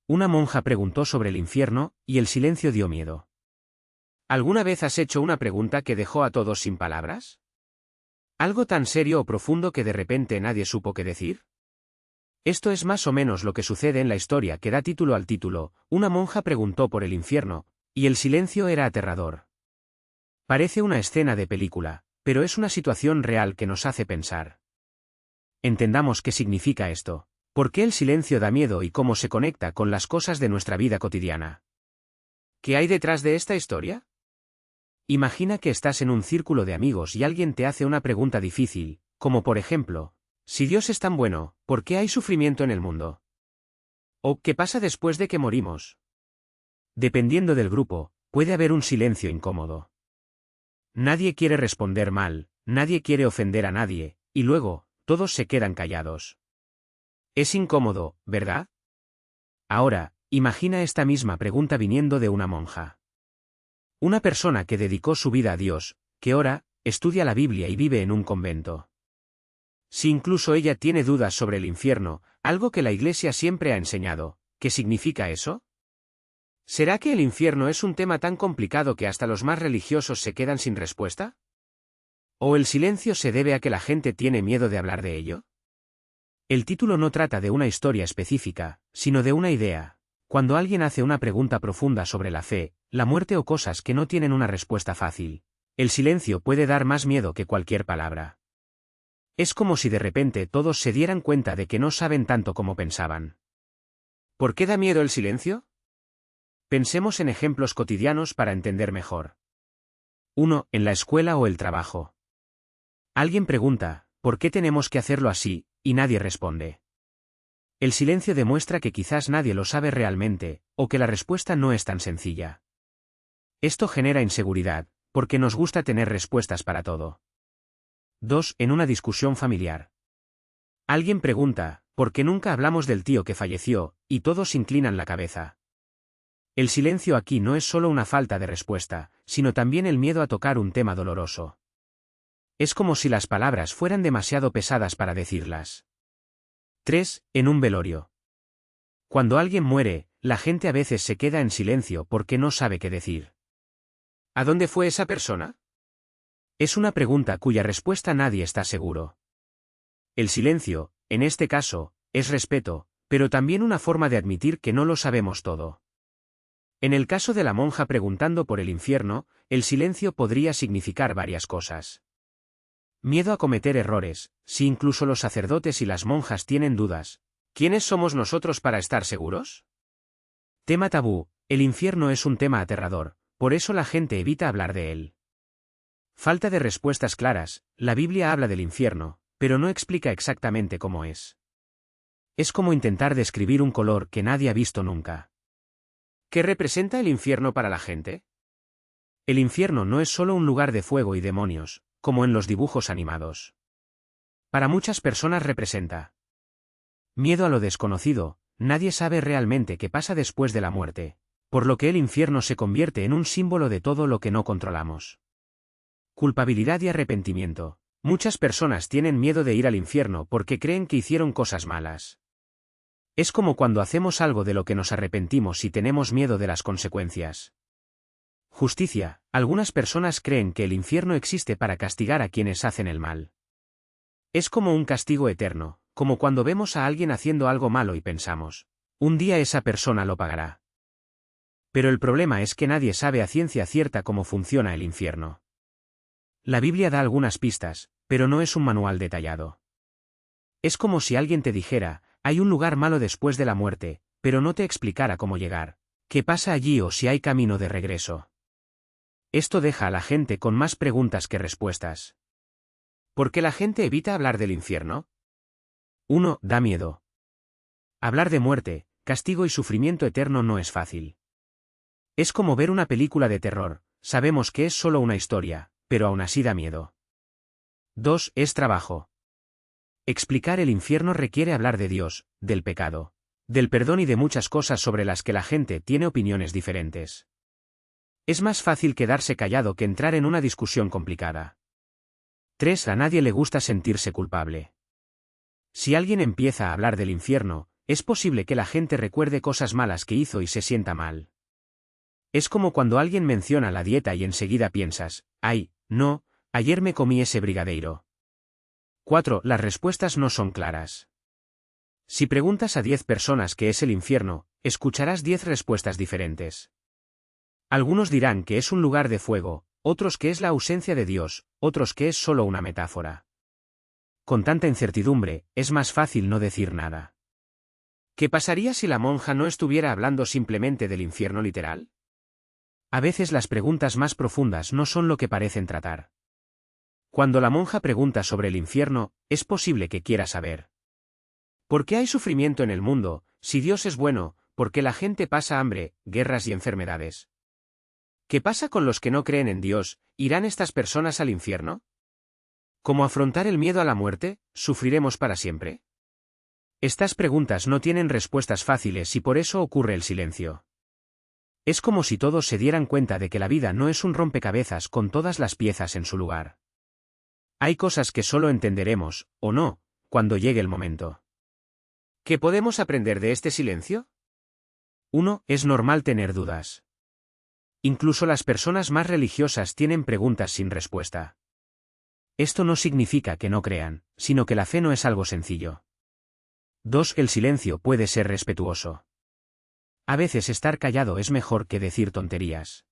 Una monja preguntó sobre el infierno, y el silencio dio miedo. ¿Alguna vez has hecho una pregunta que dejó a todos sin palabras? ¿Algo tan serio o profundo que de repente nadie supo qué decir? Esto es más o menos lo que sucede en la historia que da título al título. Una monja preguntó por el infierno, y el silencio era aterrador. Parece una escena de película, pero es una situación real que nos hace pensar. Entendamos qué significa esto. ¿Por qué el silencio da miedo y cómo se conecta con las cosas de nuestra vida cotidiana? ¿Qué hay detrás de esta historia? Imagina que estás en un círculo de amigos y alguien te hace una pregunta difícil, como por ejemplo, si Dios es tan bueno, ¿por qué hay sufrimiento en el mundo? ¿O qué pasa después de que morimos? Dependiendo del grupo, puede haber un silencio incómodo. Nadie quiere responder mal, nadie quiere ofender a nadie, y luego, todos se quedan callados. Es incómodo, ¿verdad? Ahora, imagina esta misma pregunta viniendo de una monja. Una persona que dedicó su vida a Dios, que ora, estudia la Biblia y vive en un convento. Si incluso ella tiene dudas sobre el infierno, algo que la Iglesia siempre ha enseñado, ¿qué significa eso? ¿Será que el infierno es un tema tan complicado que hasta los más religiosos se quedan sin respuesta? ¿O el silencio se debe a que la gente tiene miedo de hablar de ello? El título no trata de una historia específica, sino de una idea. Cuando alguien hace una pregunta profunda sobre la fe, la muerte o cosas que no tienen una respuesta fácil, el silencio puede dar más miedo que cualquier palabra. Es como si de repente todos se dieran cuenta de que no saben tanto como pensaban. ¿Por qué da miedo el silencio? Pensemos en ejemplos cotidianos para entender mejor. 1. En la escuela o el trabajo. Alguien pregunta, ¿por qué tenemos que hacerlo así? Y nadie responde. El silencio demuestra que quizás nadie lo sabe realmente, o que la respuesta no es tan sencilla. Esto genera inseguridad, porque nos gusta tener respuestas para todo. 2. En una discusión familiar. Alguien pregunta, ¿por qué nunca hablamos del tío que falleció? Y todos inclinan la cabeza. El silencio aquí no es solo una falta de respuesta, sino también el miedo a tocar un tema doloroso. Es como si las palabras fueran demasiado pesadas para decirlas. 3. En un velorio. Cuando alguien muere, la gente a veces se queda en silencio porque no sabe qué decir. ¿A dónde fue esa persona? Es una pregunta cuya respuesta nadie está seguro. El silencio, en este caso, es respeto, pero también una forma de admitir que no lo sabemos todo. En el caso de la monja preguntando por el infierno, el silencio podría significar varias cosas. Miedo a cometer errores, si incluso los sacerdotes y las monjas tienen dudas. ¿Quiénes somos nosotros para estar seguros? Tema tabú, el infierno es un tema aterrador, por eso la gente evita hablar de él. Falta de respuestas claras, la Biblia habla del infierno, pero no explica exactamente cómo es. Es como intentar describir un color que nadie ha visto nunca. ¿Qué representa el infierno para la gente? El infierno no es solo un lugar de fuego y demonios, como en los dibujos animados. Para muchas personas representa miedo a lo desconocido, nadie sabe realmente qué pasa después de la muerte, por lo que el infierno se convierte en un símbolo de todo lo que no controlamos. Culpabilidad y arrepentimiento. Muchas personas tienen miedo de ir al infierno porque creen que hicieron cosas malas. Es como cuando hacemos algo de lo que nos arrepentimos y tenemos miedo de las consecuencias. Justicia. Algunas personas creen que el infierno existe para castigar a quienes hacen el mal. Es como un castigo eterno, como cuando vemos a alguien haciendo algo malo y pensamos, un día esa persona lo pagará. Pero el problema es que nadie sabe a ciencia cierta cómo funciona el infierno. La Biblia da algunas pistas, pero no es un manual detallado. Es como si alguien te dijera, hay un lugar malo después de la muerte, pero no te explicara cómo llegar, qué pasa allí o si hay camino de regreso. Esto deja a la gente con más preguntas que respuestas. ¿Por qué la gente evita hablar del infierno? 1. Da miedo. Hablar de muerte, castigo y sufrimiento eterno no es fácil. Es como ver una película de terror, sabemos que es solo una historia, pero aún así da miedo. 2. Es trabajo. Explicar el infierno requiere hablar de Dios, del pecado, del perdón y de muchas cosas sobre las que la gente tiene opiniones diferentes. Es más fácil quedarse callado que entrar en una discusión complicada. 3. A nadie le gusta sentirse culpable. Si alguien empieza a hablar del infierno, es posible que la gente recuerde cosas malas que hizo y se sienta mal. Es como cuando alguien menciona la dieta y enseguida piensas, ay, no, ayer me comí ese brigadeiro. 4. Las respuestas no son claras. Si preguntas a 10 personas qué es el infierno, escucharás 10 respuestas diferentes. Algunos dirán que es un lugar de fuego, otros que es la ausencia de Dios, otros que es solo una metáfora. Con tanta incertidumbre, es más fácil no decir nada. ¿Qué pasaría si la monja no estuviera hablando simplemente del infierno literal? A veces las preguntas más profundas no son lo que parecen tratar. Cuando la monja pregunta sobre el infierno, es posible que quiera saber. ¿Por qué hay sufrimiento en el mundo, si Dios es bueno, por qué la gente pasa hambre, guerras y enfermedades? ¿Qué pasa con los que no creen en Dios? ¿Irán estas personas al infierno? ¿Cómo afrontar el miedo a la muerte? ¿Sufriremos para siempre? Estas preguntas no tienen respuestas fáciles y por eso ocurre el silencio. Es como si todos se dieran cuenta de que la vida no es un rompecabezas con todas las piezas en su lugar. Hay cosas que solo entenderemos, o no, cuando llegue el momento. ¿Qué podemos aprender de este silencio? 1. Es normal tener dudas. Incluso las personas más religiosas tienen preguntas sin respuesta. Esto no significa que no crean, sino que la fe no es algo sencillo. 2. El silencio puede ser respetuoso. A veces estar callado es mejor que decir tonterías.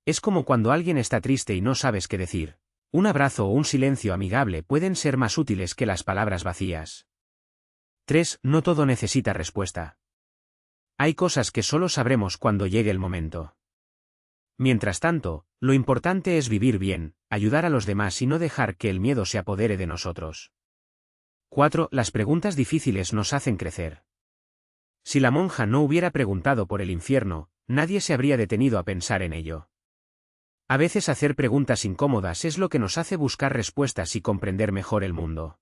Es como cuando alguien está triste y no sabes qué decir. Un abrazo o un silencio amigable pueden ser más útiles que las palabras vacías. 3. No todo necesita respuesta. Hay cosas que solo sabremos cuando llegue el momento. Mientras tanto, lo importante es vivir bien, ayudar a los demás y no dejar que el miedo se apodere de nosotros. 4. Las preguntas difíciles nos hacen crecer. Si la monja no hubiera preguntado por el infierno, nadie se habría detenido a pensar en ello. A veces hacer preguntas incómodas es lo que nos hace buscar respuestas y comprender mejor el mundo.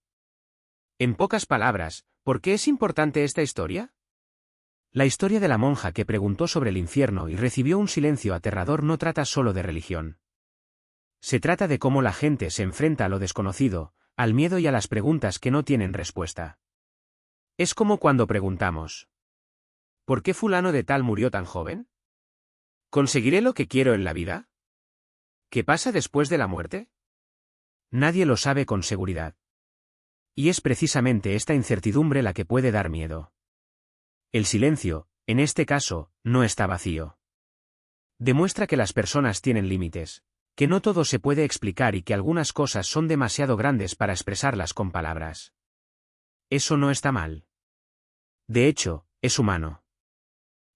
En pocas palabras, ¿por qué es importante esta historia? La historia de la monja que preguntó sobre el infierno y recibió un silencio aterrador no trata solo de religión. Se trata de cómo la gente se enfrenta a lo desconocido, al miedo y a las preguntas que no tienen respuesta. Es como cuando preguntamos: ¿por qué fulano de tal murió tan joven? ¿Conseguiré lo que quiero en la vida? ¿Qué pasa después de la muerte? Nadie lo sabe con seguridad. Y es precisamente esta incertidumbre la que puede dar miedo. El silencio, en este caso, no está vacío. Demuestra que las personas tienen límites, que no todo se puede explicar y que algunas cosas son demasiado grandes para expresarlas con palabras. Eso no está mal. De hecho, es humano.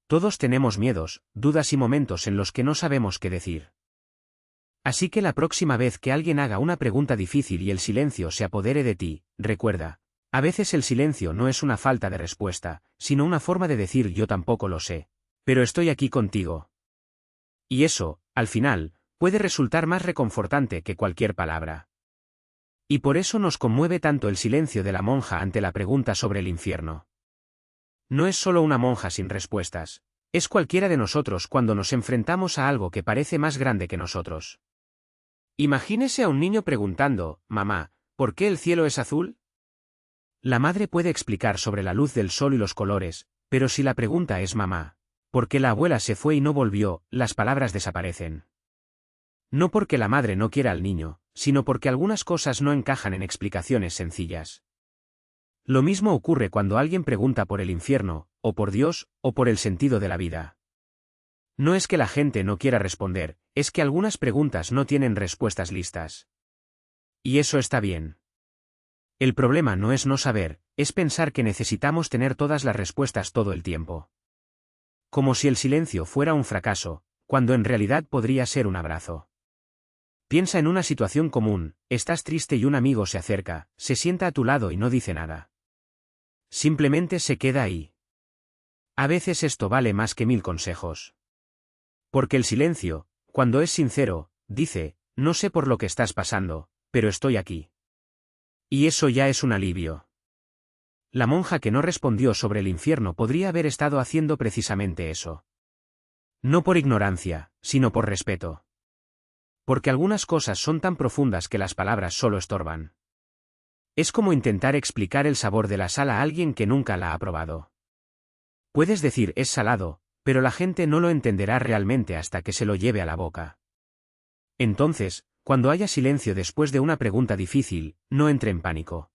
Todos tenemos miedos, dudas y momentos en los que no sabemos qué decir. Así que la próxima vez que alguien haga una pregunta difícil y el silencio se apodere de ti, recuerda: a veces el silencio no es una falta de respuesta, sino una forma de decir yo tampoco lo sé, pero estoy aquí contigo. Y eso, al final, puede resultar más reconfortante que cualquier palabra. Y por eso nos conmueve tanto el silencio de la monja ante la pregunta sobre el infierno. No es solo una monja sin respuestas, es cualquiera de nosotros cuando nos enfrentamos a algo que parece más grande que nosotros. Imagínese a un niño preguntando: mamá, ¿por qué el cielo es azul? La madre puede explicar sobre la luz del sol y los colores, pero si la pregunta es: mamá, ¿por qué la abuela se fue y no volvió?, las palabras desaparecen. No porque la madre no quiera al niño, sino porque algunas cosas no encajan en explicaciones sencillas. Lo mismo ocurre cuando alguien pregunta por el infierno, o por Dios, o por el sentido de la vida. No es que la gente no quiera responder, es que algunas preguntas no tienen respuestas listas. Y eso está bien. El problema no es no saber, es pensar que necesitamos tener todas las respuestas todo el tiempo. Como si el silencio fuera un fracaso, cuando en realidad podría ser un abrazo. Piensa en una situación común: estás triste y un amigo se acerca, se sienta a tu lado y no dice nada. Simplemente se queda ahí. A veces esto vale más que 1000 consejos. Porque el silencio, cuando es sincero, dice: no sé por lo que estás pasando, pero estoy aquí. Y eso ya es un alivio. La monja que no respondió sobre el infierno podría haber estado haciendo precisamente eso. No por ignorancia, sino por respeto. Porque algunas cosas son tan profundas que las palabras solo estorban. Es como intentar explicar el sabor de la sal a alguien que nunca la ha probado. Puedes decir es salado, pero la gente no lo entenderá realmente hasta que se lo lleve a la boca. Entonces, cuando haya silencio después de una pregunta difícil, no entre en pánico.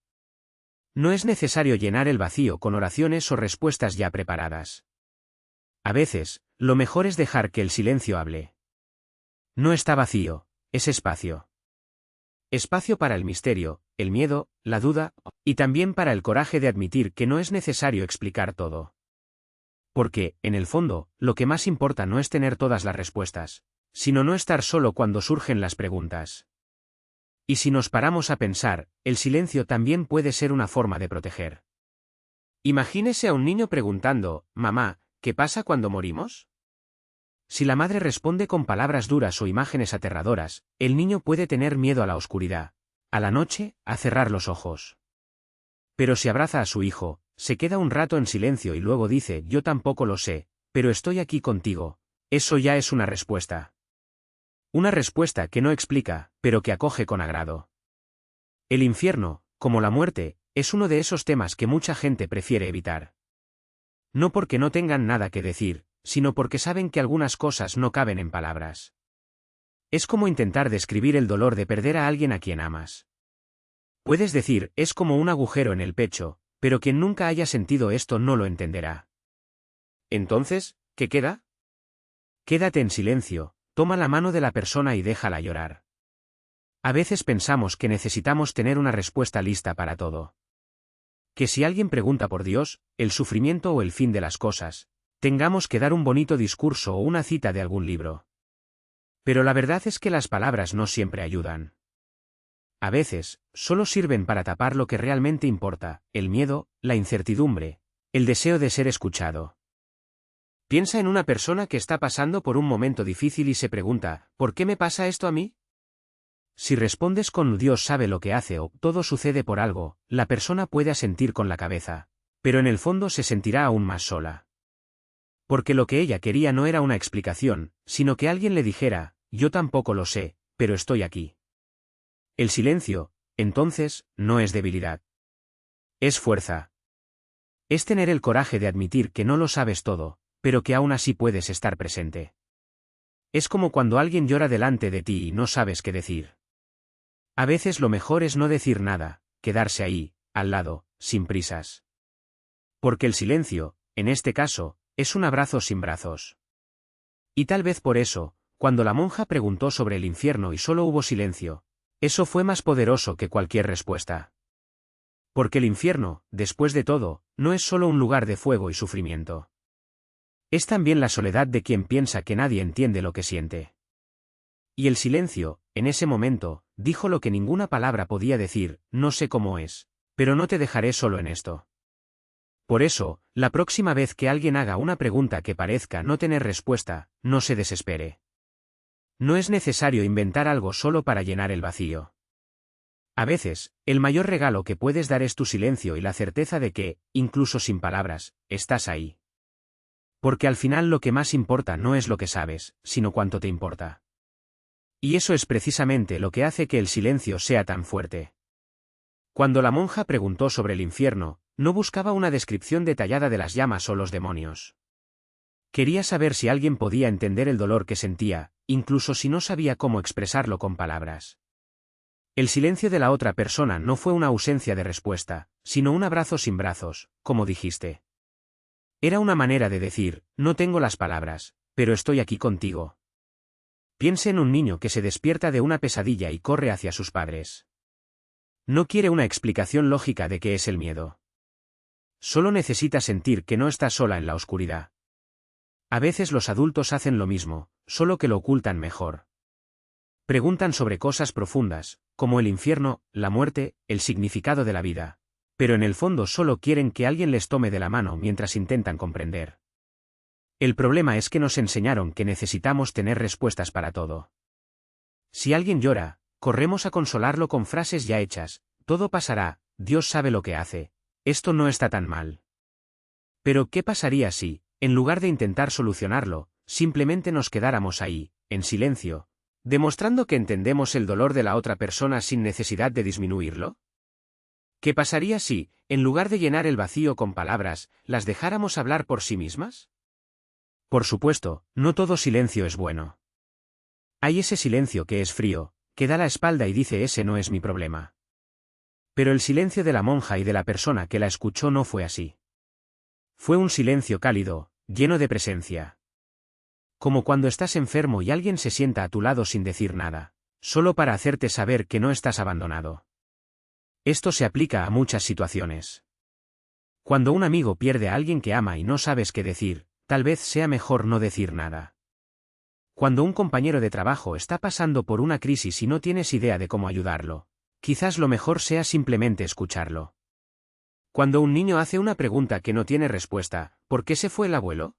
No es necesario llenar el vacío con oraciones o respuestas ya preparadas. A veces, lo mejor es dejar que el silencio hable. No está vacío, es espacio. Espacio para el misterio, el miedo, la duda, y también para el coraje de admitir que no es necesario explicar todo. Porque, en el fondo, lo que más importa no es tener todas las respuestas, sino no estar solo cuando surgen las preguntas. Y si nos paramos a pensar, el silencio también puede ser una forma de proteger. Imagínese a un niño preguntando, «Mamá, ¿qué pasa cuando morimos?». Si la madre responde con palabras duras o imágenes aterradoras, el niño puede tener miedo a la oscuridad, a la noche, a cerrar los ojos. Pero si abraza a su hijo, se queda un rato en silencio y luego dice, «Yo tampoco lo sé, pero estoy aquí contigo», eso ya es una respuesta. Una respuesta que no explica, pero que acoge con agrado. El infierno, como la muerte, es uno de esos temas que mucha gente prefiere evitar. No porque no tengan nada que decir, sino porque saben que algunas cosas no caben en palabras. Es como intentar describir el dolor de perder a alguien a quien amas. Puedes decir, es como un agujero en el pecho, pero quien nunca haya sentido esto no lo entenderá. Entonces, ¿qué queda? Quédate en silencio, toma la mano de la persona y déjala llorar. A veces pensamos que necesitamos tener una respuesta lista para todo. Que si alguien pregunta por Dios, el sufrimiento o el fin de las cosas, tengamos que dar un bonito discurso o una cita de algún libro. Pero la verdad es que las palabras no siempre ayudan. A veces, solo sirven para tapar lo que realmente importa, el miedo, la incertidumbre, el deseo de ser escuchado. Piensa en una persona que está pasando por un momento difícil y se pregunta, ¿por qué me pasa esto a mí? Si respondes con Dios sabe lo que hace o todo sucede por algo, la persona puede asentir con la cabeza, pero en el fondo se sentirá aún más sola. Porque lo que ella quería no era una explicación, sino que alguien le dijera, yo tampoco lo sé, pero estoy aquí. El silencio, entonces, no es debilidad. Es fuerza. Es tener el coraje de admitir que no lo sabes todo, pero que aún así puedes estar presente. Es como cuando alguien llora delante de ti y no sabes qué decir. A veces lo mejor es no decir nada, quedarse ahí, al lado, sin prisas. Porque el silencio, en este caso, es un abrazo sin brazos. Y tal vez por eso, cuando la monja preguntó sobre el infierno y solo hubo silencio, eso fue más poderoso que cualquier respuesta. Porque el infierno, después de todo, no es solo un lugar de fuego y sufrimiento. Es también la soledad de quien piensa que nadie entiende lo que siente. Y el silencio, en ese momento, dijo lo que ninguna palabra podía decir, no sé cómo es, pero no te dejaré solo en esto. Por eso, la próxima vez que alguien haga una pregunta que parezca no tener respuesta, no se desespere. No es necesario inventar algo solo para llenar el vacío. A veces, el mayor regalo que puedes dar es tu silencio y la certeza de que, incluso sin palabras, estás ahí. Porque al final lo que más importa no es lo que sabes, sino cuánto te importa. Y eso es precisamente lo que hace que el silencio sea tan fuerte. Cuando la monja preguntó sobre el infierno, no buscaba una descripción detallada de las llamas o los demonios. Quería saber si alguien podía entender el dolor que sentía, incluso si no sabía cómo expresarlo con palabras. El silencio de la otra persona no fue una ausencia de respuesta, sino un abrazo sin brazos, como dijiste. Era una manera de decir, no tengo las palabras, pero estoy aquí contigo. Piense en un niño que se despierta de una pesadilla y corre hacia sus padres. No quiere una explicación lógica de qué es el miedo. Solo necesita sentir que no está sola en la oscuridad. A veces los adultos hacen lo mismo, solo que lo ocultan mejor. Preguntan sobre cosas profundas, como el infierno, la muerte, el significado de la vida. Pero en el fondo solo quieren que alguien les tome de la mano mientras intentan comprender. El problema es que nos enseñaron que necesitamos tener respuestas para todo. Si alguien llora, corremos a consolarlo con frases ya hechas, todo pasará, Dios sabe lo que hace, esto no está tan mal. Pero ¿qué pasaría si, en lugar de intentar solucionarlo, simplemente nos quedáramos ahí, en silencio, demostrando que entendemos el dolor de la otra persona sin necesidad de disminuirlo? ¿Qué pasaría si, en lugar de llenar el vacío con palabras, las dejáramos hablar por sí mismas? Por supuesto, no todo silencio es bueno. Hay ese silencio que es frío, que da la espalda y dice ese no es mi problema. Pero el silencio de la monja y de la persona que la escuchó no fue así. Fue un silencio cálido, lleno de presencia. Como cuando estás enfermo y alguien se sienta a tu lado sin decir nada, solo para hacerte saber que no estás abandonado. Esto se aplica a muchas situaciones. Cuando un amigo pierde a alguien que ama y no sabes qué decir, tal vez sea mejor no decir nada. Cuando un compañero de trabajo está pasando por una crisis y no tienes idea de cómo ayudarlo, quizás lo mejor sea simplemente escucharlo. Cuando un niño hace una pregunta que no tiene respuesta, ¿por qué se fue el abuelo?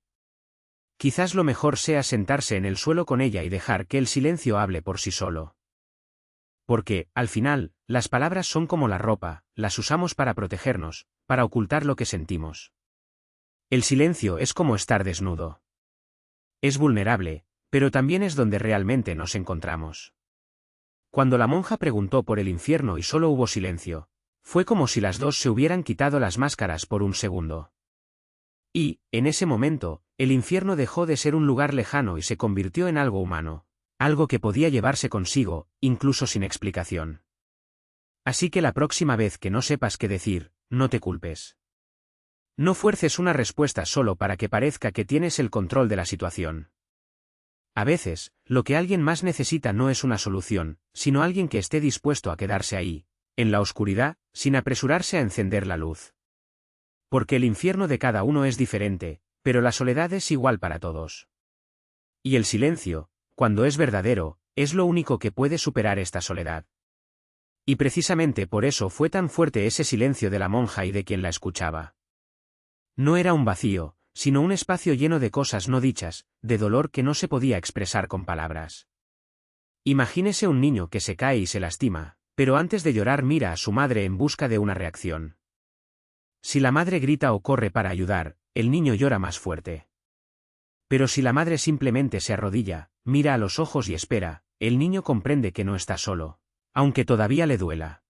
Quizás lo mejor sea sentarse en el suelo con ella y dejar que el silencio hable por sí solo. Porque, al final, las palabras son como la ropa, las usamos para protegernos, para ocultar lo que sentimos. El silencio es como estar desnudo. Es vulnerable, pero también es donde realmente nos encontramos. Cuando la monja preguntó por el infierno y solo hubo silencio, fue como si las dos se hubieran quitado las máscaras por un segundo. Y, en ese momento, el infierno dejó de ser un lugar lejano y se convirtió en algo humano, algo que podía llevarse consigo, incluso sin explicación. Así que la próxima vez que no sepas qué decir, no te culpes. No fuerces una respuesta solo para que parezca que tienes el control de la situación. A veces, lo que alguien más necesita no es una solución, sino alguien que esté dispuesto a quedarse ahí, en la oscuridad, sin apresurarse a encender la luz. Porque el infierno de cada uno es diferente, pero la soledad es igual para todos. Y el silencio, cuando es verdadero, es lo único que puede superar esta soledad. Y precisamente por eso fue tan fuerte ese silencio de la monja y de quien la escuchaba. No era un vacío, sino un espacio lleno de cosas no dichas, de dolor que no se podía expresar con palabras. Imagínese un niño que se cae y se lastima, pero antes de llorar mira a su madre en busca de una reacción. Si la madre grita o corre para ayudar, el niño llora más fuerte. Pero si la madre simplemente se arrodilla, mira a los ojos y espera, el niño comprende que no está solo, aunque todavía le duela.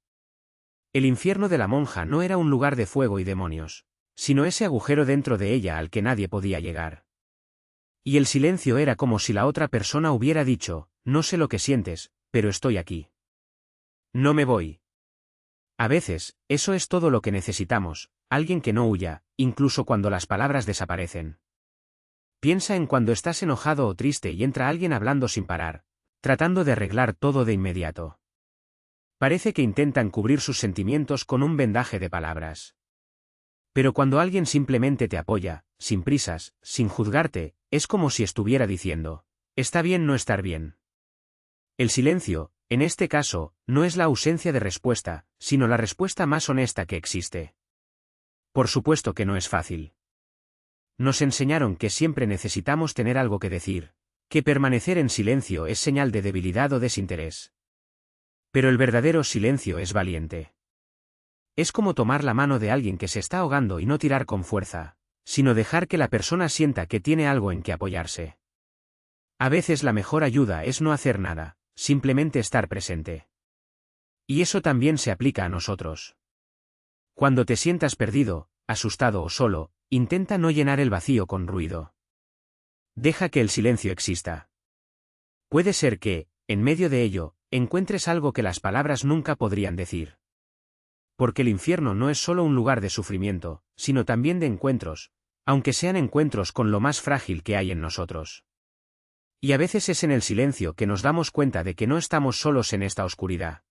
El infierno de la monja no era un lugar de fuego y demonios, sino ese agujero dentro de ella al que nadie podía llegar. Y el silencio era como si la otra persona hubiera dicho, no sé lo que sientes, pero estoy aquí. No me voy. A veces, eso es todo lo que necesitamos, alguien que no huya, incluso cuando las palabras desaparecen. Piensa en cuando estás enojado o triste y entra alguien hablando sin parar, tratando de arreglar todo de inmediato. Parece que intentan cubrir sus sentimientos con un vendaje de palabras. Pero cuando alguien simplemente te apoya, sin prisas, sin juzgarte, es como si estuviera diciendo, está bien no estar bien. El silencio, en este caso, no es la ausencia de respuesta, sino la respuesta más honesta que existe. Por supuesto que no es fácil. Nos enseñaron que siempre necesitamos tener algo que decir, que permanecer en silencio es señal de debilidad o desinterés. Pero el verdadero silencio es valiente. Es como tomar la mano de alguien que se está ahogando y no tirar con fuerza, sino dejar que la persona sienta que tiene algo en que apoyarse. A veces la mejor ayuda es no hacer nada, simplemente estar presente. Y eso también se aplica a nosotros. Cuando te sientas perdido, asustado o solo, intenta no llenar el vacío con ruido. Deja que el silencio exista. Puede ser que, en medio de ello, encuentres algo que las palabras nunca podrían decir. Porque el infierno no es solo un lugar de sufrimiento, sino también de encuentros, aunque sean encuentros con lo más frágil que hay en nosotros. Y a veces es en el silencio que nos damos cuenta de que no estamos solos en esta oscuridad.